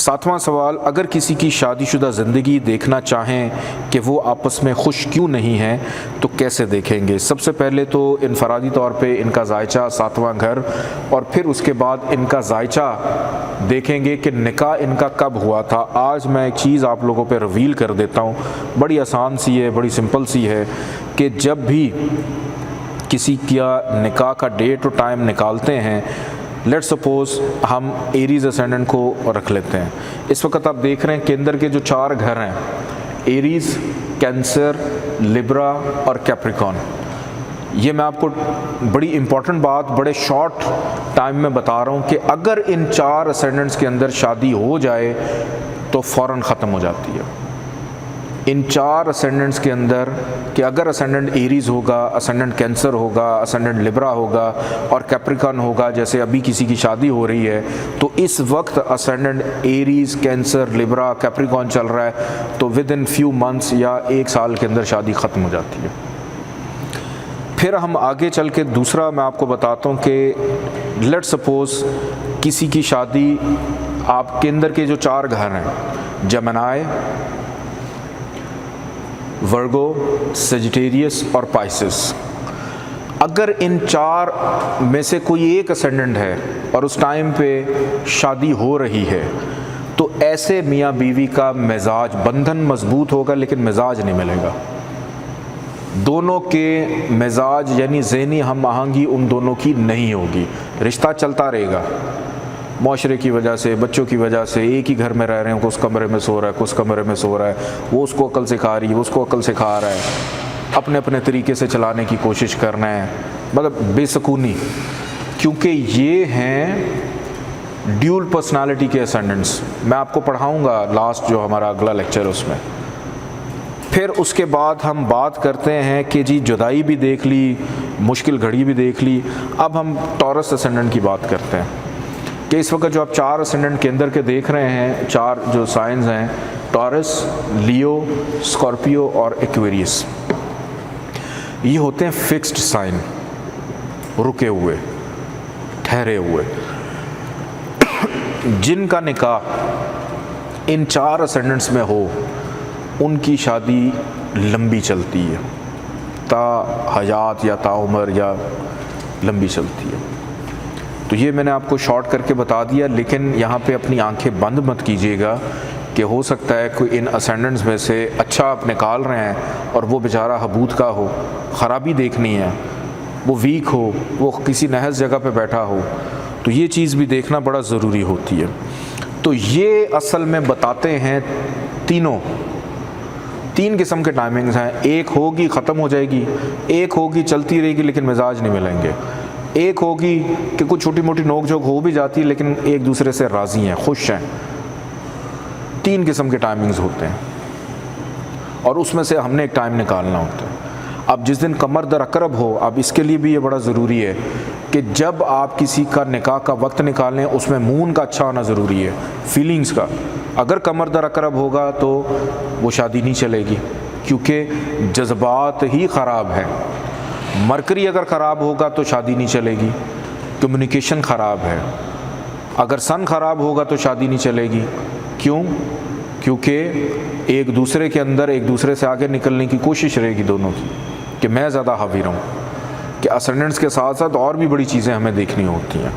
7वां सवाल, अगर किसी की शादीशुदा ज़िंदगी देखना चाहें कि वो आपस में खुश क्यों नहीं हैं तो कैसे देखेंगे? सबसे पहले तो इनफरादी तौर पे इनका जायचा 7वां घर, और फिर उसके बाद इनका जायचा देखेंगे कि निकाह इनका कब हुआ था। आज मैं एक चीज़ आप लोगों पे रिवील कर देता हूँ, बड़ी आसान सी है, बड़ी सिंपल सी है, कि जब भी किसी का निकाह का डेट और टाइम निकालते हैं, लेट्स सपोज हम एरीज असेंडेंट को रख लेते हैं। इस वक्त आप देख रहे हैं केंद्र के जो 4 घर हैं, एरीज, कैंसर, लिब्रा और कैप्रिकॉन। ये मैं आपको बड़ी इंपॉर्टेंट बात बड़े शॉर्ट टाइम में बता रहा हूँ कि अगर इन 4 असेंडेंट्स के अंदर शादी हो जाए तो फ़ौरन ख़त्म हो जाती है। इन 4 असेंडेंट्स के अंदर कि अगर असेंडेंट एरीज होगा, असेंडेंट कैंसर होगा, असेंडेंट लिब्रा होगा और कैप्रिकॉन होगा, जैसे अभी किसी की शादी हो रही है, तो इस वक्त ascendant Aries, cancer, Libra, Capricorn चल रहा है, तो विद इन फ्यू मंथ्स या 1 साल के अंदर शादी ख़त्म हो जाती है। फिर हम आगे चल के दूसरा मैं आपको बताता हूँ कि लेट्स सपोज किसी की शादी, आप केंद्र के जो 4 घर हैं, जेमिनी, वर्गो, सेजिटेरियस और पाइसेस, अगर इन 4 में से कोई एक असेंडेंट है और उस टाइम पे शादी हो रही है, तो ऐसे मियाँ बीवी का मिजाज, बंधन मजबूत होगा लेकिन मिजाज नहीं मिलेगा। दोनों के मिजाज यानी ज़हनी हम आहंगी उन दोनों की नहीं होगी। रिश्ता चलता रहेगा, माशरे की वजह से, बच्चों की वजह से, एक ही घर में रह रहे हैं, उस कमरे में सो रहा है, उस कमरे में सो रहा है, वो उसको अकल सिखा रही है, वो उसको अकल सिखा रहा है, अपने अपने तरीके से चलाने की कोशिश करना है, मतलब बेसुकूनी। क्योंकि ये हैं ड्यूल पर्सनालिटी के असेंडेंट्स। मैं आपको पढ़ाऊँगा लास्ट जो हमारा अगला लेक्चर है उसमें। फिर उसके बाद हम बात करते हैं कि जी जुदाई भी देख ली, मुश्किल घड़ी भी देख ली, अब हम टॉरस असेंडेंट की बात करते हैं कि इस वक्त जो आप 4 असेंडेंट केंद्र के देख रहे हैं, 4 जो साइंस हैं, टॉरस, लियो, स्कॉर्पियो और एक्वेरियस, ये होते हैं फिक्स्ड साइन, रुके हुए, ठहरे हुए, जिनका निकाह इन 4 असेंडेंट्स में हो, उनकी शादी लंबी चलती है, ता हयात या ताउमर या लंबी चलती है। तो ये मैंने आपको शॉर्ट करके बता दिया, लेकिन यहाँ पे अपनी आंखें बंद मत कीजिएगा कि हो सकता है कोई इन असेंडेंट्स में से अच्छा आप निकाल रहे हैं और वो बेचारा हबूत का हो, ख़राबी देखनी है, वो वीक हो, वो किसी नहस जगह पे बैठा हो, तो ये चीज़ भी देखना बड़ा ज़रूरी होती है। तो ये असल में बताते हैं 3 किस्म के टाइमिंग्स हैं। एक होगी ख़त्म हो जाएगी, एक होगी चलती रहेगी लेकिन मिजाज नहीं मिलेंगे, एक होगी कि कुछ छोटी मोटी नोक झोंक हो भी जाती है लेकिन एक दूसरे से राज़ी हैं, खुश हैं। 3 किस्म के टाइमिंग्स होते हैं और उसमें से हमने एक टाइम निकालना होता है। अब जिस दिन कमर दर अकरब हो, अब इसके लिए भी ये बड़ा ज़रूरी है कि जब आप किसी का निकाह का वक्त निकालें उसमें मून का अच्छा होना ज़रूरी है, फीलिंग्स का। अगर कमर दर अकरब होगा तो वो शादी नहीं चलेगी, क्योंकि जज्बात ही ख़राब है। मरकरी अगर ख़राब होगा तो शादी नहीं चलेगी, कम्युनिकेशन ख़राब है। अगर सन ख़राब होगा तो शादी नहीं चलेगी। क्यों? क्योंकि एक दूसरे के अंदर एक दूसरे से आगे निकलने की कोशिश रहेगी दोनों की कि मैं ज़्यादा हावी रहूँ, कि असेंडेंट्स के साथ साथ और भी बड़ी चीज़ें हमें देखनी होती हैं।